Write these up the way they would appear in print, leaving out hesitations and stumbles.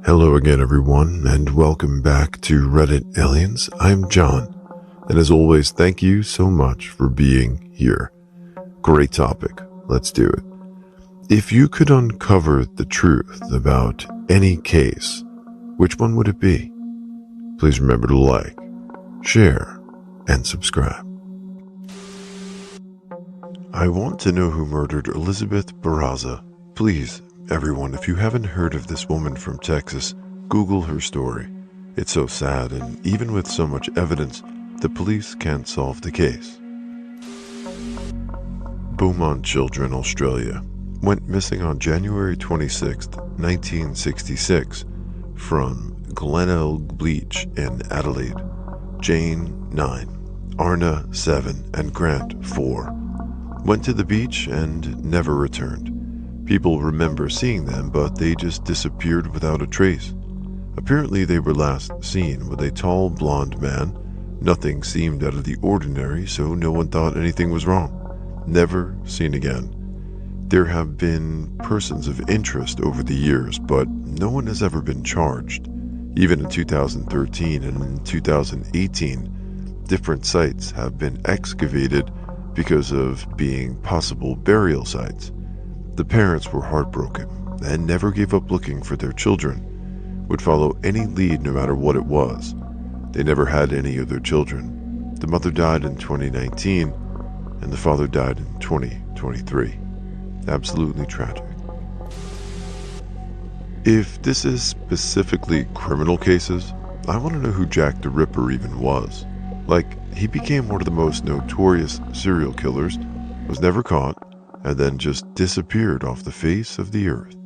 Hello again, everyone, and welcome back to Reddit Aliens. I'm John, and as always, thank you so much for being here. Great topic. Let's do it. If you could uncover the truth about any case, which one would it be? Please remember to like, share, and subscribe. I want to know who murdered Elizabeth Barraza. Please, everyone, if you haven't heard of this woman from Texas, Google her story. It's so sad, and even with so much evidence, the police can't solve the case. Beaumont children, Australia, went missing on January 26, 1966, from Glenelg Beach in Adelaide. Jane, 9, Arna, 7, and Grant, 4, went to the beach and never returned. People remember seeing them, but they just disappeared without a trace. Apparently, they were last seen with a tall, blonde man. Nothing seemed out of the ordinary, so no one thought anything was wrong. Never seen again. There have been persons of interest over the years, but no one has ever been charged. Even in 2013 and in 2018, different sites have been excavated because of being possible burial sites. The parents were heartbroken and never gave up looking for their children, would follow any lead no matter what it was. They never had any of their children. The mother died in 2019 and the father died in 2023. Absolutely tragic. If this is specifically criminal cases, I want to know who Jack the Ripper even was. He became one of the most notorious serial killers, was never caught, and then just disappeared off the face of the earth.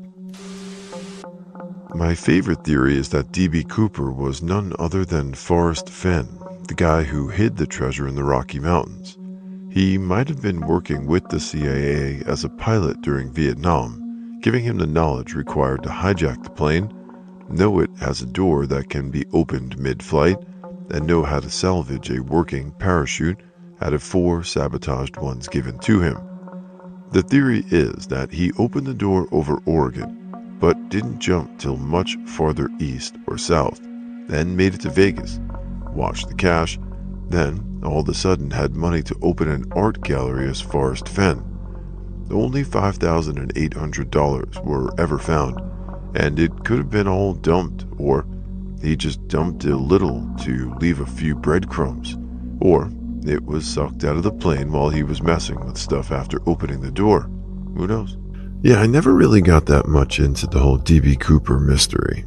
My favorite theory is that D.B. Cooper was none other than Forrest Fenn, the guy who hid the treasure in the Rocky Mountains. He might have been working with the CIA as a pilot during Vietnam, giving him the knowledge required to hijack the plane, know it has a door that can be opened mid-flight, and know how to salvage a working parachute out of 4 sabotaged ones given to him. The theory is that he opened the door over Oregon, but didn't jump till much farther east or south, then made it to Vegas, watched the cash, then all of a sudden had money to open an art gallery as Forrest Fenn. Only $5,800 were ever found, and it could have been all dumped, or he just dumped a little to leave a few breadcrumbs, or it was sucked out of the plane while he was messing with stuff after opening the door. Who knows? Yeah, I never really got that much into the whole D.B. Cooper mystery.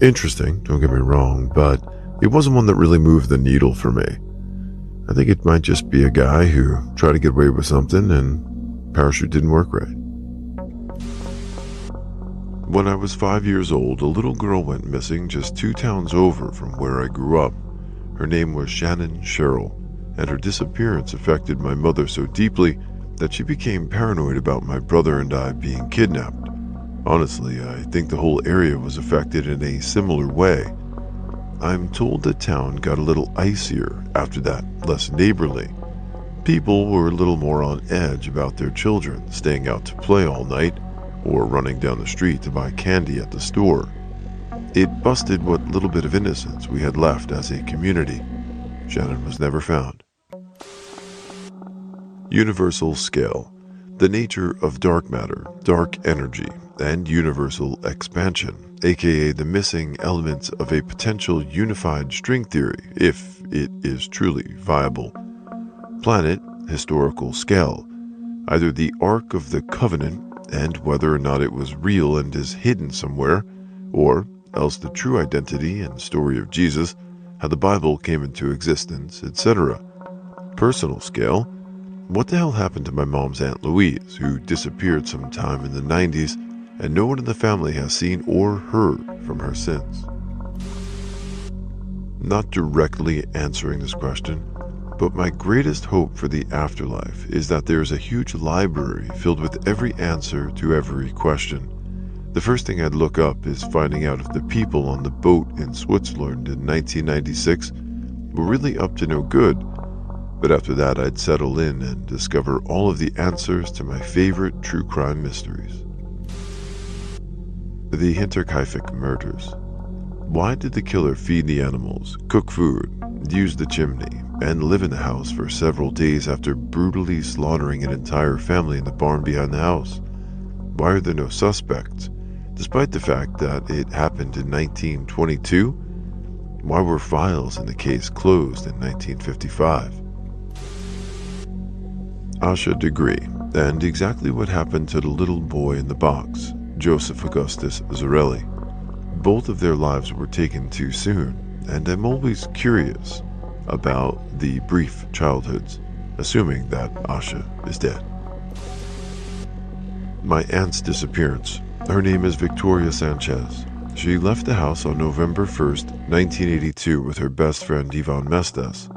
Interesting, don't get me wrong, but it wasn't one that really moved the needle for me. I think it might just be a guy who tried to get away with something and parachute didn't work right. When I was 5 years old, a little girl went missing just 2 towns over from where I grew up. Her name was Shannon Cheryl, and her disappearance affected my mother so deeply that she became paranoid about my brother and I being kidnapped. Honestly, I think the whole area was affected in a similar way. I'm told the town got a little icier after that, less neighborly. People were a little more on edge about their children staying out to play all night or running down the street to buy candy at the store. It busted what little bit of innocence we had left as a community. Shannon was never found. Universal scale. The nature of dark matter, dark energy, and universal expansion, aka the missing elements of a potential unified string theory, if it is truly viable. Planet, historical scale. Either the Ark of the Covenant, and whether or not it was real and is hidden somewhere, or else the true identity and story of Jesus, how the Bible came into existence, etc. Personal scale. What the hell happened to my mom's Aunt Louise, who disappeared sometime in the 90s, and no one in the family has seen or heard from her since? Not directly answering this question, but my greatest hope for the afterlife is that there is a huge library filled with every answer to every question. The first thing I'd look up is finding out if the people on the boat in Switzerland in 1996 were really up to no good. But after that, I'd settle in and discover all of the answers to my favorite true crime mysteries. The Hinterkaifeck murders. Why did the killer feed the animals, cook food, use the chimney, and live in the house for several days after brutally slaughtering an entire family in the barn behind the house? Why are there no suspects, despite the fact that it happened in 1922? Why were files in the case closed in 1955? Asha Degree, and exactly what happened to the little boy in the box, Joseph Augustus Zarelli. Both of their lives were taken too soon, and I'm always curious about the brief childhoods, assuming that Asha is dead. My aunt's disappearance. Her name is Victoria Sanchez. She left the house on November 1st, 1982 with her best friend Yvonne Mestas.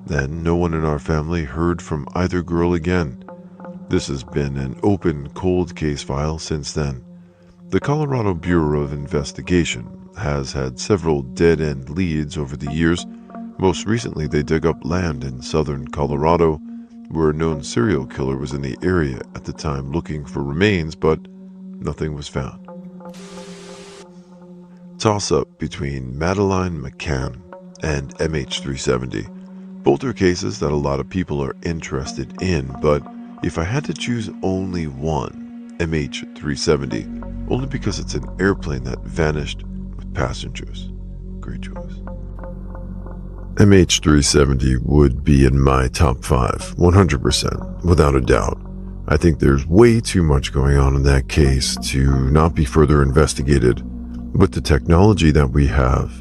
Then no one in our family heard from either girl again. This has been an open, cold case file since then. The Colorado Bureau of Investigation has had several dead-end leads over the years. Most recently, they dug up land in southern Colorado where a known serial killer was in the area at the time looking for remains, but nothing was found. Toss-up between Madeline McCann and MH370. Both are cases that a lot of people are interested in, but if I had to choose only one, MH370, only because it's an airplane that vanished with passengers. Great choice. MH370 would be in my top 5, 100%, without a doubt. I think there's way too much going on in that case to not be further investigated. With the technology that we have,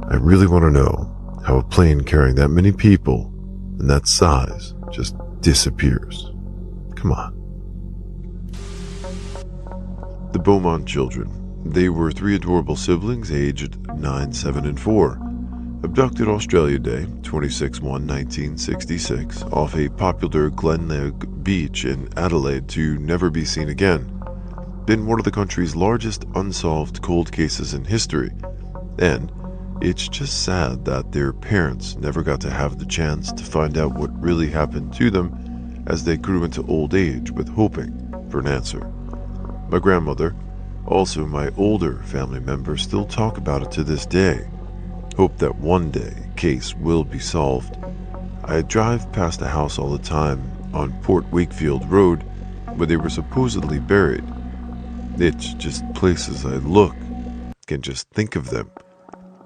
I really want to know how a plane carrying that many people and that size just disappears. Come on. The Beaumont children. They were 3 adorable siblings aged 9, 7, and 4. Abducted Australia Day, 26/1/1966, off a popular Glenelg beach in Adelaide to never be seen again. Been one of the country's largest unsolved cold cases in history. And it's just sad that their parents never got to have the chance to find out what really happened to them as they grew into old age with hoping for an answer. My grandmother, also my older family members, still talk about it to this day. Hope that one day a case will be solved. I drive past the house all the time on Port Wakefield Road where they were supposedly buried. It's just places I look, can just think of them.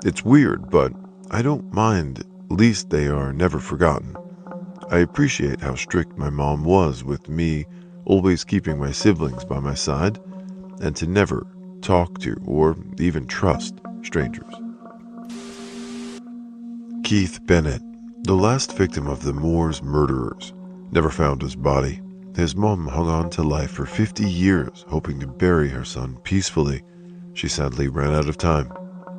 It's weird, but I don't mind. At least they are never forgotten. I appreciate how strict my mom was with me, always keeping my siblings by my side, and to never talk to or even trust strangers. Keith Bennett, the last victim of the Moors murderers, never found his body. His mom hung on to life for 50 years, hoping to bury her son peacefully. She sadly ran out of time.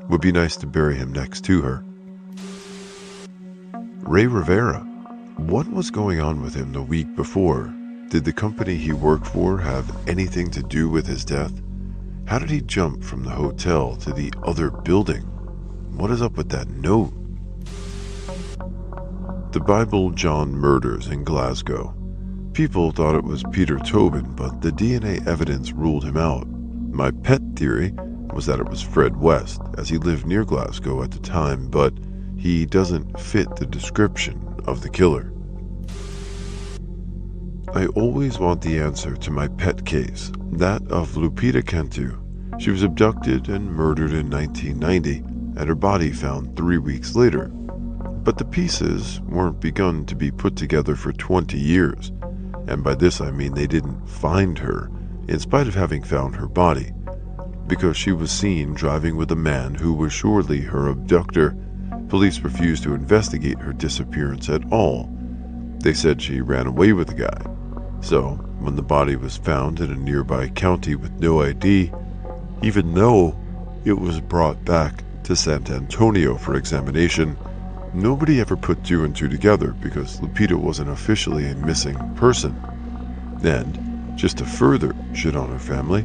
Would be nice to bury him next to her. Ray Rivera. What was going on with him the week before? Did the company he worked for have anything to do with his death? How did he jump from the hotel to the other building? What is up with that note? The Bible John murders in Glasgow. People thought it was Peter Tobin, but the DNA evidence ruled him out. My pet theory was that it was Fred West, as he lived near Glasgow at the time, but he doesn't fit the description of the killer. I always want the answer to my pet case, that of Lupita Cantu. She was abducted and murdered in 1990, and her body found 3 weeks later. But the pieces weren't begun to be put together for 20 years, and by this I mean they didn't find her, in spite of having found her body, because she was seen driving with a man who was surely her abductor. Police refused to investigate her disappearance at all. They said she ran away with the guy. So, when the body was found in a nearby county with no ID, even though it was brought back to San Antonio for examination, nobody ever put 2 and 2 together because Lupita wasn't officially a missing person. And, just to further shit on her family,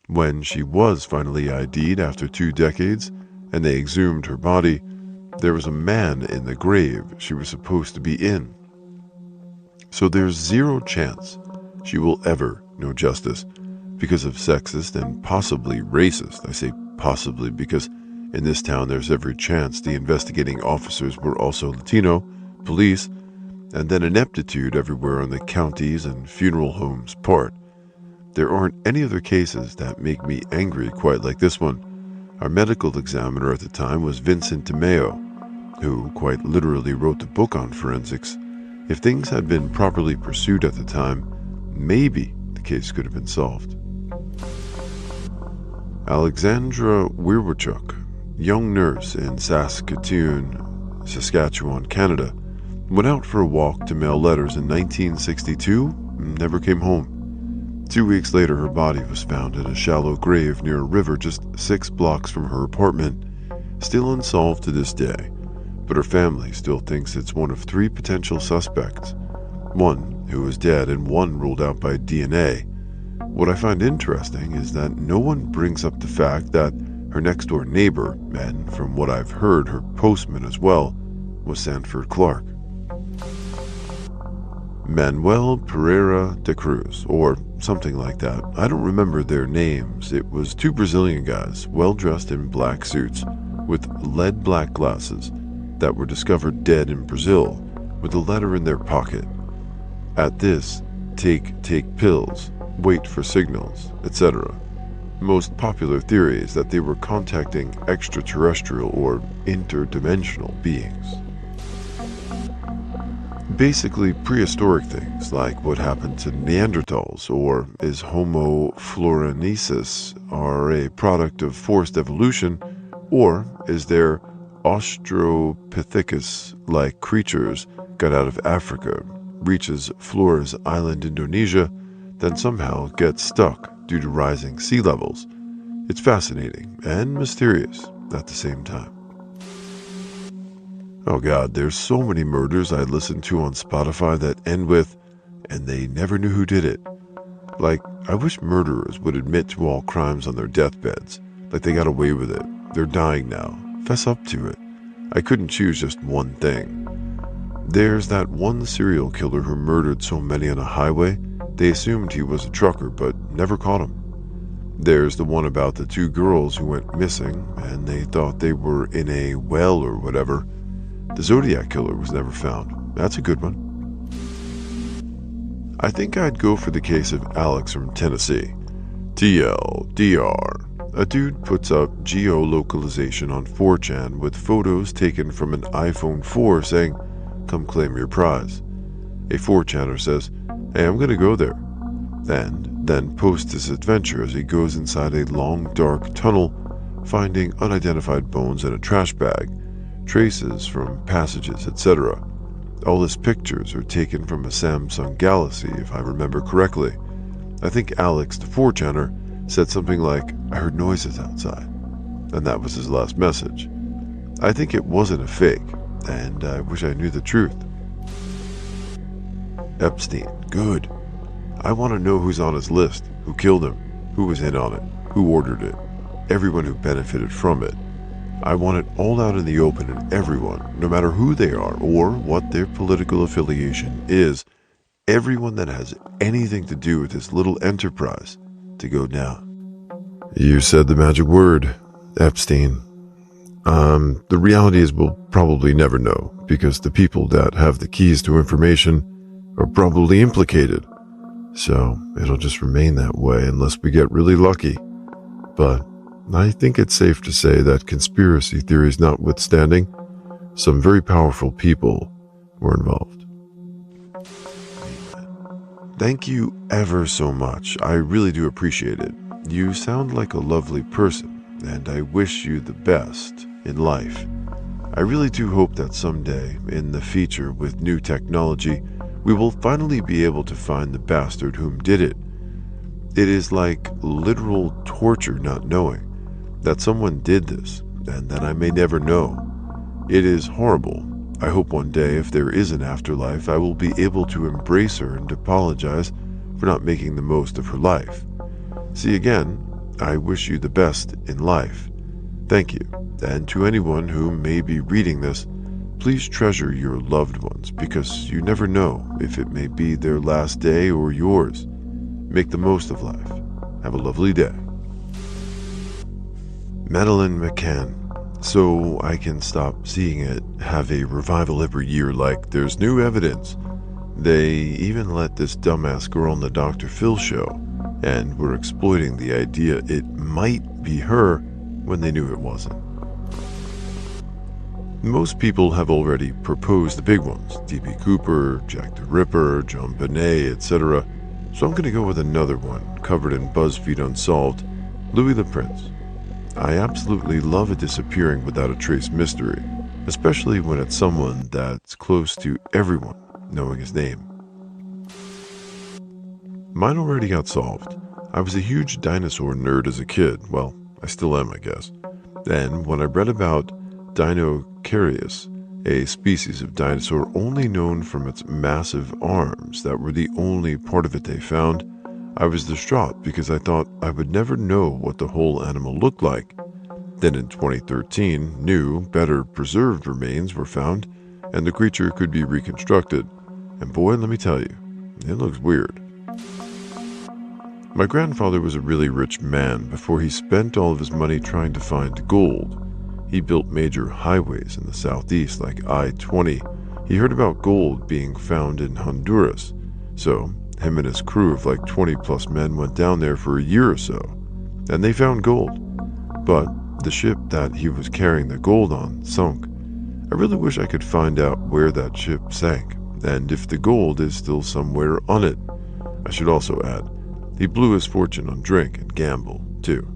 when she was finally ID'd after 2 decades and they exhumed her body, there was a man in the grave she was supposed to be in. So there's 0 chance she will ever know justice. because of sexist and possibly racist. I say possibly because in this town there's every chance the investigating officers were also Latino, police, and then ineptitude everywhere on the county's and funeral homes' part. There aren't any other cases that make me angry quite like this one. Our medical examiner at the time was Vincent DeMeo, who quite literally wrote the book on forensics. If things had been properly pursued at the time, maybe the case could have been solved. Alexandra Wierwachuk, young nurse in Saskatoon, Saskatchewan, Canada, went out for a walk to mail letters in 1962 and never came home. 2 weeks later, her body was found in a shallow grave near a river just 6 blocks from her apartment, still unsolved to this day. But her family still thinks it's one of 3 potential suspects, one who is dead and one ruled out by DNA. What I find interesting is that no one brings up the fact that her next-door neighbor, and from what I've heard, her postman as well, was Sanford Clark. Manuel Pereira de Cruz, or something like that. I don't remember their names. It was 2 Brazilian guys, well-dressed in black suits, with lead-black glasses, that were discovered dead in Brazil, with a letter in their pocket. At this, take pills, wait for signals, etc. Most popular theory is that they were contacting extraterrestrial or interdimensional beings. Basically prehistoric things like what happened to Neanderthals, or is Homo florensis are a product of forced evolution, or is there Australopithecus-like creatures got out of Africa, reaches Flores Island, Indonesia, then somehow gets stuck due to rising sea levels. It's fascinating and mysterious at the same time. Oh God, there's so many murders I listen to on Spotify that end with, and they never knew who did it. Like, I wish murderers would admit to all crimes on their deathbeds, like they got away with it. They're dying now. Fess up to it. I couldn't choose just one thing. There's that one serial killer who murdered so many on a highway, they assumed he was a trucker but never caught him. There's the one about the 2 girls who went missing and they thought they were in a well or whatever. The Zodiac killer was never found. That's a good one. I think I'd go for the case of Alex from Tennessee. TLDR. A dude puts up geolocalization on 4chan with photos taken from an iPhone 4 saying, "Come claim your prize." A 4chaner says, "Hey, I'm gonna go there," and then posts his adventure as he goes inside a long dark tunnel, finding unidentified bones in a trash bag, traces from passages, etc. All his pictures are taken from a Samsung Galaxy, if I remember correctly. I think Alex, the 4chaner, said something like, "I heard noises outside," and that was his last message. I think it wasn't a fake, and I wish I knew the truth. Epstein, good. I want to know who's on his list, who killed him, who was in on it, who ordered it, everyone who benefited from it. I want it all out in the open, and everyone, no matter who they are or what their political affiliation is, everyone that has anything to do with this little enterprise, to go down. You said the magic word, Epstein. The reality is we'll probably never know, because the people that have the keys to information are probably implicated. So it'll just remain that way unless we get really lucky. But I think it's safe to say that conspiracy theories notwithstanding, some very powerful people were involved. Thank you ever so much. I really do appreciate it. You sound like a lovely person, and I wish you the best in life. I really do hope that someday, in the future with new technology, we will finally be able to find the bastard whom did it. It is like literal torture not knowing that someone did this, and that I may never know. It is horrible. I hope one day, if there is an afterlife, I will be able to embrace her and apologize for not making the most of her life. See, again, I wish you the best in life. Thank you, and to anyone who may be reading this, please treasure your loved ones, because you never know if it may be their last day or yours. Make the most of life, Have a lovely day. Madeline McCann. So I can stop seeing it have a revival every year like there's new evidence. They even let this dumbass girl on the Dr. Phil show, and were exploiting the idea it might be her when they knew it wasn't. Most people have already proposed the big ones, D.B. Cooper, Jack the Ripper, John Bonet, etc. So I'm going to go with another one, covered in BuzzFeed Unsolved, Louis the Prince. I absolutely love a disappearing without a trace mystery, especially when it's someone that's close to everyone knowing his name. Mine already got solved. I was a huge dinosaur nerd as a kid. Well, I still am, I guess. And when I read about Dinocarius, a species of dinosaur only known from its massive arms that were the only part of it they found, I was distraught because I thought I would never know what the whole animal looked like. Then in 2013, new, better preserved remains were found, and the creature could be reconstructed. And boy, let me tell you, it looks weird. My grandfather was a really rich man before he spent all of his money trying to find gold. He built major highways in the southeast like I-20. He heard about gold being found in Honduras, so him and his crew of like 20 plus men went down there for a year or so, and they found gold. But the ship that he was carrying the gold on sunk. I really wish I could find out where that ship sank, and if the gold is still somewhere on it. I should also add, he blew his fortune on drink and gamble, too.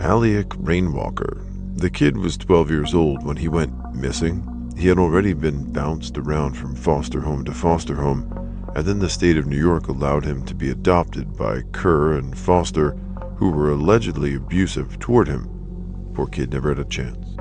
Halleck Rainwalker. The kid was 12 years old when he went missing. He had already been bounced around from foster home to foster home, and then the state of New York allowed him to be adopted by Kerr and Foster, who were allegedly abusive toward him. Poor kid never had a chance.